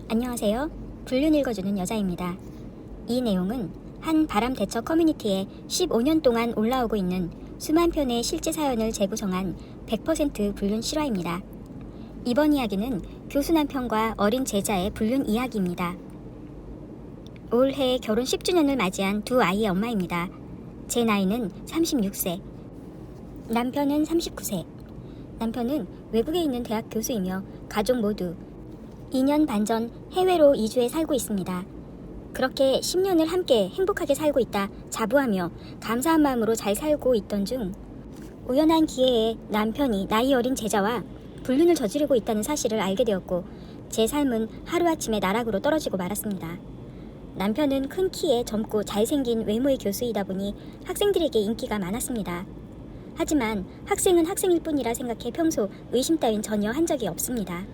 안녕하세요. 불륜 읽어주는 여자입니다. 이 내용은 한 바람 대처 커뮤니티에 15년 동안 올라오고 있는 수만 편의 실제 사연을 재구성한 100% 불륜 실화입니다. 이번 이야기는 교수 남편과 어린 제자의 불륜 이야기입니다. 올해 결혼 10주년을 맞이한 두 아이의 엄마입니다. 제 나이는 36세, 남편은 39세. 남편은 외국에 있는 대학 교수이며 가족 모두 2년 반 전 해외로 이주해 살고 있습니다. 그렇게 10년을 함께 행복하게 살고 있다 자부하며 감사한 마음으로 잘 살고 있던 중 우연한 기회에 남편이 나이 어린 제자와 불륜을 저지르고 있다는 사실을 알게 되었고 제 삶은 하루아침에 나락으로 떨어지고 말았습니다. 남편은 큰 키에 젊고 잘생긴 외모의 교수이다 보니 학생들에게 인기가 많았습니다. 하지만 학생은 학생일 뿐이라 생각해 평소 의심 따윈 전혀 한 적이 없습니다.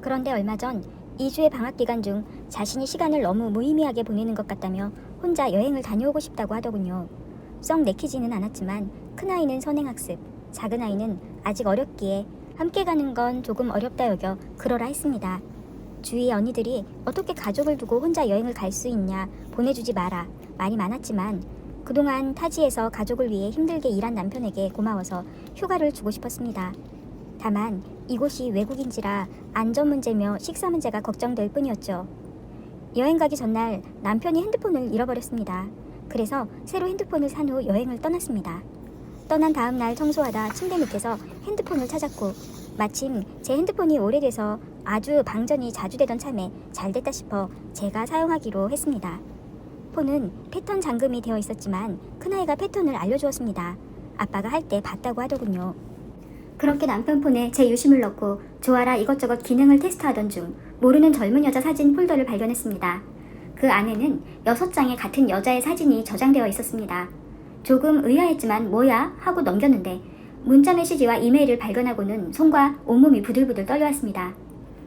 그런데 얼마 전 2주의 방학 기간 중 자신이 시간을 너무 무의미하게 보내는 것 같다며 혼자 여행을 다녀오고 싶다고 하더군요. 썩 내키지는 않았지만 큰아이는 선행학습, 작은아이는 아직 어렸기에 함께 가는 건 조금 어렵다 여겨 그러라 했습니다. 주위 언니들이 어떻게 가족을 두고 혼자 여행을 갈 수 있냐, 보내주지 마라 말이 많았지만 그동안 타지에서 가족을 위해 힘들게 일한 남편에게 고마워서 휴가를 주고 싶었습니다. 다만 이곳이 외국인지라 안전 문제며 식사 문제가 걱정될 뿐이었죠. 여행 가기 전날 남편이 핸드폰을 잃어버렸습니다. 그래서 새로 핸드폰을 산 후 여행을 떠났습니다. 떠난 다음 날 청소하다 침대 밑에서 핸드폰을 찾았고 마침 제 핸드폰이 오래돼서 아주 방전이 자주 되던 참에 잘됐다 싶어 제가 사용하기로 했습니다. 폰은 패턴 잠금이 되어 있었지만 큰아이가 패턴을 알려주었습니다. 아빠가 할 때 봤다고 하더군요. 그렇게 남편 폰에 제 유심을 넣고 좋아라 이것저것 기능을 테스트하던 중 모르는 젊은 여자 사진 폴더를 발견했습니다. 그 안에는 6장의 같은 여자의 사진이 저장되어 있었습니다. 조금 의아했지만 뭐야? 하고 넘겼는데 문자 메시지와 이메일을 발견하고는 손과 온몸이 부들부들 떨려왔습니다.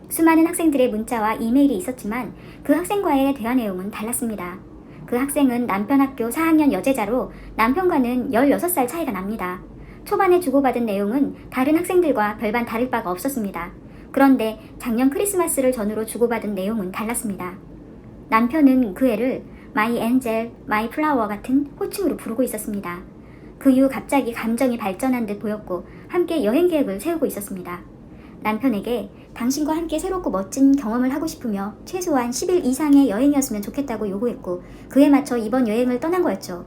수많은 학생들의 문자와 이메일이 있었지만 그 학생과의 대화 내용은 달랐습니다. 그 학생은 남편 학교 4학년 여제자로 남편과는 16살 차이가 납니다. 초반에 주고받은 내용은 다른 학생들과 별반 다를 바가 없었습니다. 그런데 작년 크리스마스를 전후로 주고받은 내용은 달랐습니다. 남편은 그 애를 마이 엔젤, 마이 플라워 같은 호칭으로 부르고 있었습니다. 그 이후 갑자기 감정이 발전한 듯 보였고 함께 여행 계획을 세우고 있었습니다. 남편에게 당신과 함께 새롭고 멋진 경험을 하고 싶으며 최소한 10일 이상의 여행이었으면 좋겠다고 요구했고 그에 맞춰 이번 여행을 떠난 거였죠.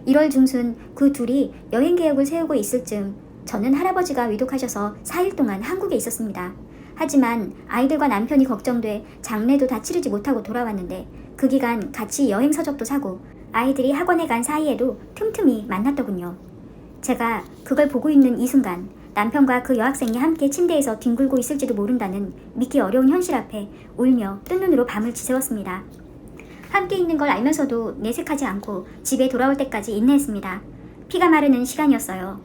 1월 중순 그 둘이 여행 계획을 세우고 있을 즈음 저는 할아버지가 위독하셔서 4일 동안 한국에 있었습니다. 하지만 아이들과 남편이 걱정돼 장례도 다 치르지 못하고 돌아왔는데 그 기간 같이 여행 서적도 사고 아이들이 학원에 간 사이에도 틈틈이 만났더군요. 제가 그걸 보고 있는 이 순간 남편과 그 여학생이 함께 침대에서 뒹굴고 있을지도 모른다는 믿기 어려운 현실 앞에 울며 뜬 눈으로 밤을 지새웠습니다. 함께 있는 걸 알면서도 내색하지 않고 집에 돌아올 때까지 인내했습니다. 피가 마르는 시간이었어요.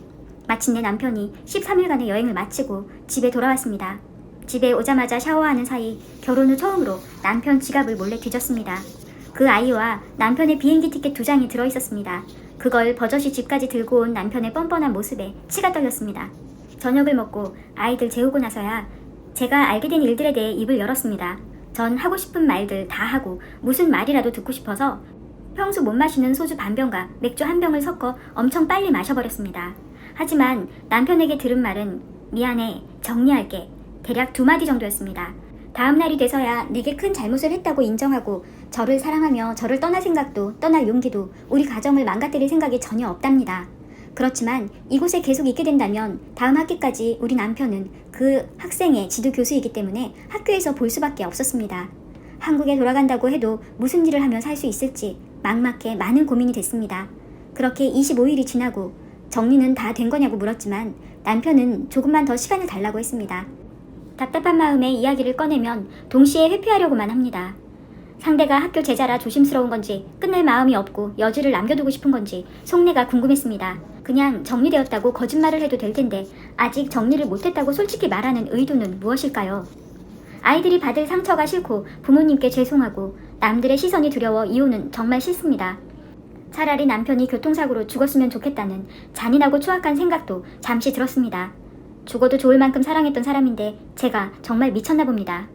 마침내 남편이 13일간의 여행을 마치고 집에 돌아왔습니다. 집에 오자마자 샤워하는 사이 결혼 후 처음으로 남편 지갑을 몰래 뒤졌습니다. 그 아이와 남편의 비행기 티켓 2장이 들어있었습니다. 그걸 버젓이 집까지 들고 온 남편의 뻔뻔한 모습에 치가 떨렸습니다. 저녁을 먹고 아이들 재우고 나서야 제가 알게 된 일들에 대해 입을 열었습니다. 전 하고 싶은 말들 다 하고 무슨 말이라도 듣고 싶어서 평소 못 마시는 소주 반병과 맥주 한 병을 섞어 엄청 빨리 마셔버렸습니다. 하지만 남편에게 들은 말은 미안해, 정리할게, 대략 2마디 정도였습니다. 다음 날이 돼서야 내게 큰 잘못을 했다고 인정하고 저를 사랑하며 저를 떠날 생각도 떠날 용기도 우리 가정을 망가뜨릴 생각이 전혀 없답니다. 그렇지만 이곳에 계속 있게 된다면 다음 학기까지 우리 남편은 그 학생의 지도 교수이기 때문에 학교에서 볼 수밖에 없었습니다. 한국에 돌아간다고 해도 무슨 일을 하며 살 수 있을지 막막해 많은 고민이 됐습니다. 그렇게 25일이 지나고 정리는 다 된 거냐고 물었지만 남편은 조금만 더 시간을 달라고 했습니다. 답답한 마음에 이야기를 꺼내면 동시에 회피하려고만 합니다. 상대가 학교 제자라 조심스러운 건지 끝낼 마음이 없고 여지를 남겨두고 싶은 건지 속내가 궁금했습니다. 그냥 정리되었다고 거짓말을 해도 될 텐데 아직 정리를 못했다고 솔직히 말하는 의도는 무엇일까요? 아이들이 받을 상처가 싫고 부모님께 죄송하고 남들의 시선이 두려워 이혼은 정말 싫습니다. 차라리 남편이 교통사고로 죽었으면 좋겠다는 잔인하고 추악한 생각도 잠시 들었습니다. 죽어도 좋을 만큼 사랑했던 사람인데 제가 정말 미쳤나 봅니다.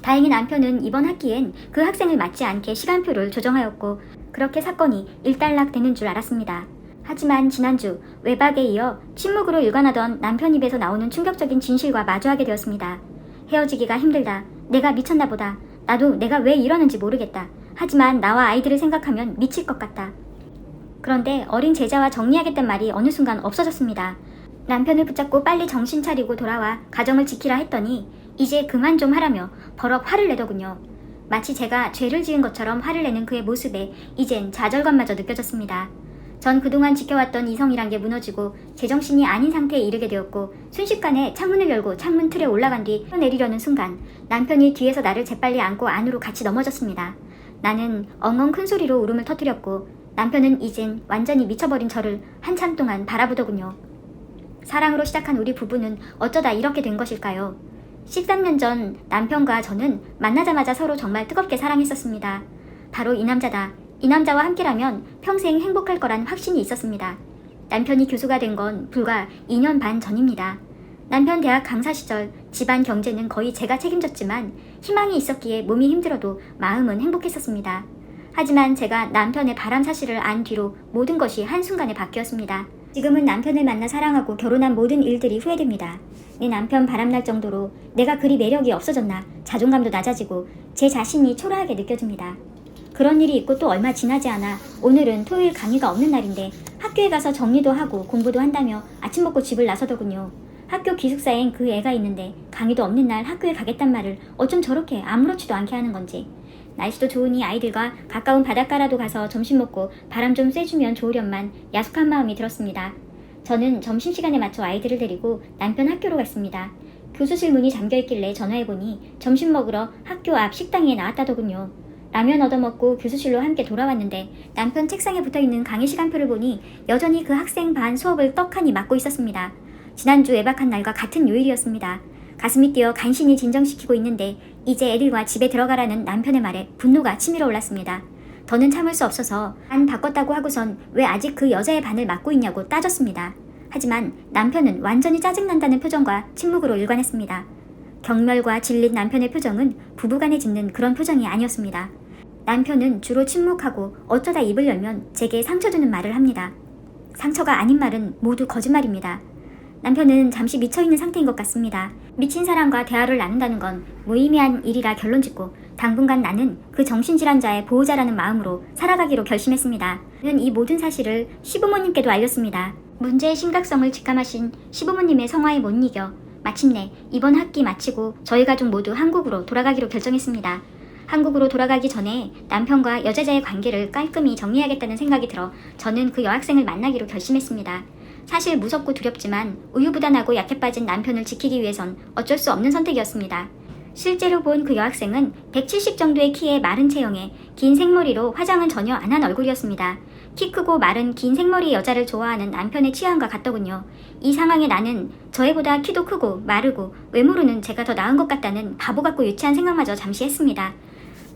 다행히 남편은 이번 학기엔 그 학생을 맞지 않게 시간표를 조정하였고 그렇게 사건이 일단락되는 줄 알았습니다. 하지만 지난주 외박에 이어 침묵으로 일관하던 남편 입에서 나오는 충격적인 진실과 마주하게 되었습니다. 헤어지기가 힘들다. 내가 미쳤나 보다. 나도 내가 왜 이러는지 모르겠다. 하지만 나와 아이들을 생각하면 미칠 것 같다. 그런데 어린 제자와 정리하겠단 말이 어느 순간 없어졌습니다. 남편을 붙잡고 빨리 정신 차리고 돌아와 가정을 지키라 했더니 이제 그만 좀 하라며 버럭 화를 내더군요. 마치 제가 죄를 지은 것처럼 화를 내는 그의 모습에 이젠 좌절감마저 느껴졌습니다. 전 그동안 지켜왔던 이성이란 게 무너지고 제정신이 아닌 상태에 이르게 되었고 순식간에 창문을 열고 창문 틀에 올라간 뒤 내리려는 순간 남편이 뒤에서 나를 재빨리 안고 안으로 같이 넘어졌습니다. 나는 엉엉 큰 소리로 울음을 터뜨렸고 남편은 이젠 완전히 미쳐버린 저를 한참 동안 바라보더군요. 사랑으로 시작한 우리 부부는 어쩌다 이렇게 된 것일까요? 13년 전 남편과 저는 만나자마자 서로 정말 뜨겁게 사랑했었습니다. 바로 이 남자다. 이 남자와 함께라면 평생 행복할 거란 확신이 있었습니다. 남편이 교수가 된 건 불과 2년 반 전입니다. 남편 대학 강사 시절 집안 경제는 거의 제가 책임졌지만 희망이 있었기에 몸이 힘들어도 마음은 행복했었습니다. 하지만 제가 남편의 바람 사실을 안 뒤로 모든 것이 한순간에 바뀌었습니다. 지금은 남편을 만나 사랑하고 결혼한 모든 일들이 후회됩니다. 내 남편 바람날 정도로 내가 그리 매력이 없어졌나 자존감도 낮아지고 제 자신이 초라하게 느껴집니다. 그런 일이 있고 또 얼마 지나지 않아 오늘은 토요일 강의가 없는 날인데 학교에 가서 정리도 하고 공부도 한다며 아침 먹고 집을 나서더군요. 학교 기숙사엔 그 애가 있는데 강의도 없는 날 학교에 가겠단 말을 어쩜 저렇게 아무렇지도 않게 하는 건지. 날씨도 좋으니 아이들과 가까운 바닷가라도 가서 점심 먹고 바람 좀 쐬주면 좋으련만 야속한 마음이 들었습니다. 저는 점심시간에 맞춰 아이들을 데리고 남편 학교로 갔습니다. 교수실 문이 잠겨있길래 전화해보니 점심 먹으러 학교 앞 식당에 나왔다더군요. 라면 얻어먹고 교수실로 함께 돌아왔는데 남편 책상에 붙어있는 강의 시간표를 보니 여전히 그 학생 반 수업을 떡하니 맡고 있었습니다. 지난주 외박한 날과 같은 요일이었습니다. 가슴이 뛰어 간신히 진정시키고 있는데 이제 애들과 집에 들어가라는 남편의 말에 분노가 치밀어 올랐습니다. 더는 참을 수 없어서 반 바꿨다고 하고선 왜 아직 그 여자의 반을 맡고 있냐고 따졌습니다. 하지만 남편은 완전히 짜증난다는 표정과 침묵으로 일관했습니다. 경멸과 질린 남편의 표정은 부부간에 짓는 그런 표정이 아니었습니다. 남편은 주로 침묵하고 어쩌다 입을 열면 제게 상처 주는 말을 합니다. 상처가 아닌 말은 모두 거짓말입니다. 남편은 잠시 미쳐있는 상태인 것 같습니다. 미친 사람과 대화를 나눈다는 건 무의미한 일이라 결론짓고 당분간 나는 그 정신질환자의 보호자라는 마음으로 살아가기로 결심했습니다. 저는 이 모든 사실을 시부모님께도 알렸습니다. 문제의 심각성을 직감하신 시부모님의 성화에 못 이겨 마침내 이번 학기 마치고 저희 가족 모두 한국으로 돌아가기로 결정했습니다. 한국으로 돌아가기 전에 남편과 여자자의 관계를 깔끔히 정리해야겠다는 생각이 들어 저는 그 여학생을 만나기로 결심했습니다. 사실 무섭고 두렵지만 우유부단하고 약해 빠진 남편을 지키기 위해선 어쩔 수 없는 선택이었습니다. 실제로 본 그 여학생은 170 정도의 키에 마른 체형에 긴 생머리로 화장은 전혀 안 한 얼굴이었습니다. 키 크고 마른 긴 생머리 여자를 좋아하는 남편의 취향과 같더군요. 이 상황에 나는 저희보다 키도 크고 마르고 외모로는 제가 더 나은 것 같다는 바보 같고 유치한 생각마저 잠시 했습니다.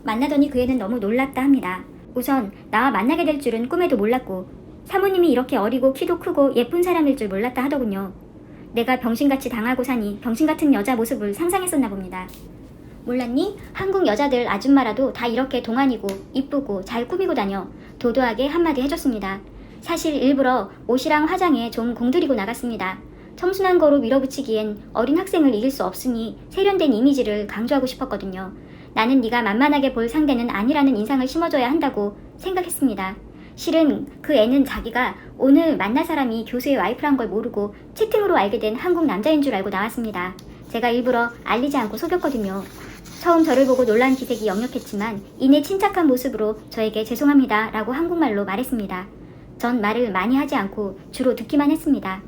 만나더니 그 애는 너무 놀랍다 합니다. 우선 나와 만나게 될 줄은 꿈에도 몰랐고 사모님이 이렇게 어리고 키도 크고 예쁜 사람일 줄 몰랐다 하더군요. 내가 병신같이 당하고 사니 병신같은 여자 모습을 상상했었나 봅니다. 몰랐니? 한국 여자들 아줌마라도 다 이렇게 동안이고 이쁘고 잘 꾸미고 다녀. 도도하게 한마디 해줬습니다. 사실 일부러 옷이랑 화장에 좀 공들이고 나갔습니다. 청순한 거로 밀어붙이기엔 어린 학생을 이길 수 없으니 세련된 이미지를 강조하고 싶었거든요. 나는 네가 만만하게 볼 상대는 아니라는 인상을 심어줘야 한다고 생각했습니다. 실은 그 애는 자기가 오늘 만날 사람이 교수의 와이프란 걸 모르고 채팅으로 알게 된 한국 남자인 줄 알고 나왔습니다. 제가 일부러 알리지 않고 속였거든요. 처음 저를 보고 놀란 기색이 역력했지만 이내 침착한 모습으로 저에게 죄송합니다 라고 한국말로 말했습니다. 전 말을 많이 하지 않고 주로 듣기만 했습니다.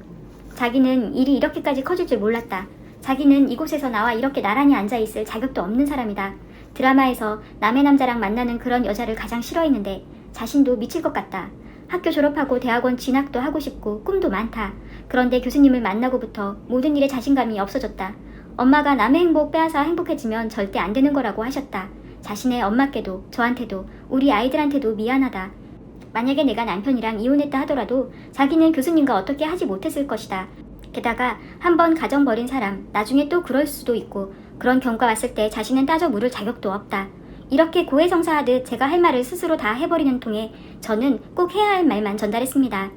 자기는 일이 이렇게까지 커질 줄 몰랐다. 자기는 이곳에서 나와 이렇게 나란히 앉아있을 자격도 없는 사람이다. 드라마에서 남의 남자랑 만나는 그런 여자를 가장 싫어했는데 자신도 미칠 것 같다. 학교 졸업하고 대학원 진학도 하고 싶고 꿈도 많다. 그런데 교수님을 만나고부터 모든 일에 자신감이 없어졌다. 엄마가 남의 행복 빼앗아 행복해지면 절대 안 되는 거라고 하셨다. 자신의 엄마께도 저한테도 우리 아이들한테도 미안하다. 만약에 내가 남편이랑 이혼했다 하더라도 자기는 교수님과 어떻게 하지 못했을 것이다. 게다가 한번 가정 버린 사람 나중에 또 그럴 수도 있고 그런 경우가 왔을 때 자신은 따져 물을 자격도 없다. 이렇게 고해성사하듯 제가 할 말을 스스로 다 해버리는 통에 저는 꼭 해야 할 말만 전달했습니다.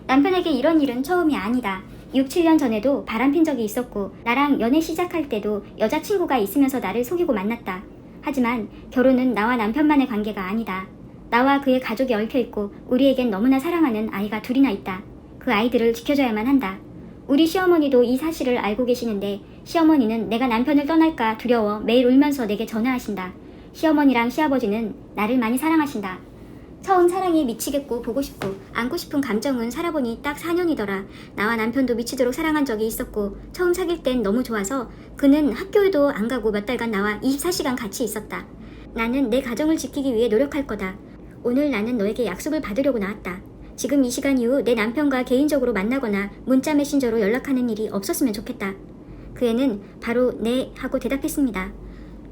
남편에게 이런 일은 처음이 아니다. 6, 7년 전에도 바람핀 적이 있었고 나랑 연애 시작할 때도 여자친구가 있으면서 나를 속이고 만났다. 하지만 결혼은 나와 남편만의 관계가 아니다. 나와 그의 가족이 얽혀있고 우리에겐 너무나 사랑하는 아이가 둘이나 있다. 그 아이들을 지켜줘야만 한다. 우리 시어머니도 이 사실을 알고 계시는데 시어머니는 내가 남편을 떠날까 두려워 매일 울면서 내게 전화하신다. 시어머니랑 시아버지는 나를 많이 사랑하신다. 처음 사랑에 미치겠고 보고 싶고 안고 싶은 감정은 살아보니 딱 4년이더라. 나와 남편도 미치도록 사랑한 적이 있었고 처음 사귈 땐 너무 좋아서 그는 학교에도 안 가고 몇 달간 나와 24시간 같이 있었다. 나는 내 가정을 지키기 위해 노력할 거다. 오늘 나는 너에게 약속을 받으려고 나왔다. 지금 이 시간 이후 내 남편과 개인적으로 만나거나 문자 메신저로 연락하는 일이 없었으면 좋겠다. 그 애는 바로 네 하고 대답했습니다.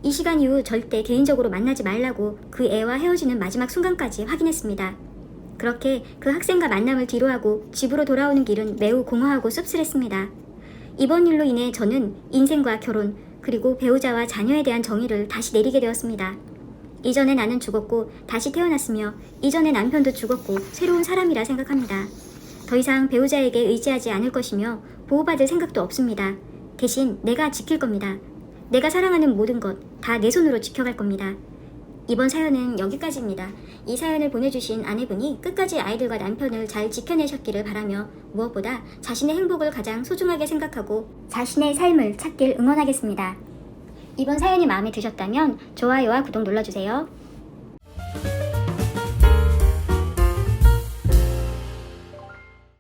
이 시간 이후 절대 개인적으로 만나지 말라고 그 애와 헤어지는 마지막 순간까지 확인했습니다. 그렇게 그 학생과 만남을 뒤로하고 집으로 돌아오는 길은 매우 공허하고 씁쓸했습니다. 이번 일로 인해 저는 인생과 결혼 그리고 배우자와 자녀에 대한 정의를 다시 내리게 되었습니다. 이전에 나는 죽었고 다시 태어났으며 이전에 남편도 죽었고 새로운 사람이라 생각합니다. 더 이상 배우자에게 의지하지 않을 것이며 보호받을 생각도 없습니다. 대신 내가 지킬 겁니다. 내가 사랑하는 모든 것 다 내 손으로 지켜갈 겁니다. 이번 사연은 여기까지입니다. 이 사연을 보내주신 아내분이 끝까지 아이들과 남편을 잘 지켜내셨기를 바라며 무엇보다 자신의 행복을 가장 소중하게 생각하고 자신의 삶을 찾길 응원하겠습니다. 이번 사연이 마음에 드셨다면 좋아요와 구독 눌러주세요.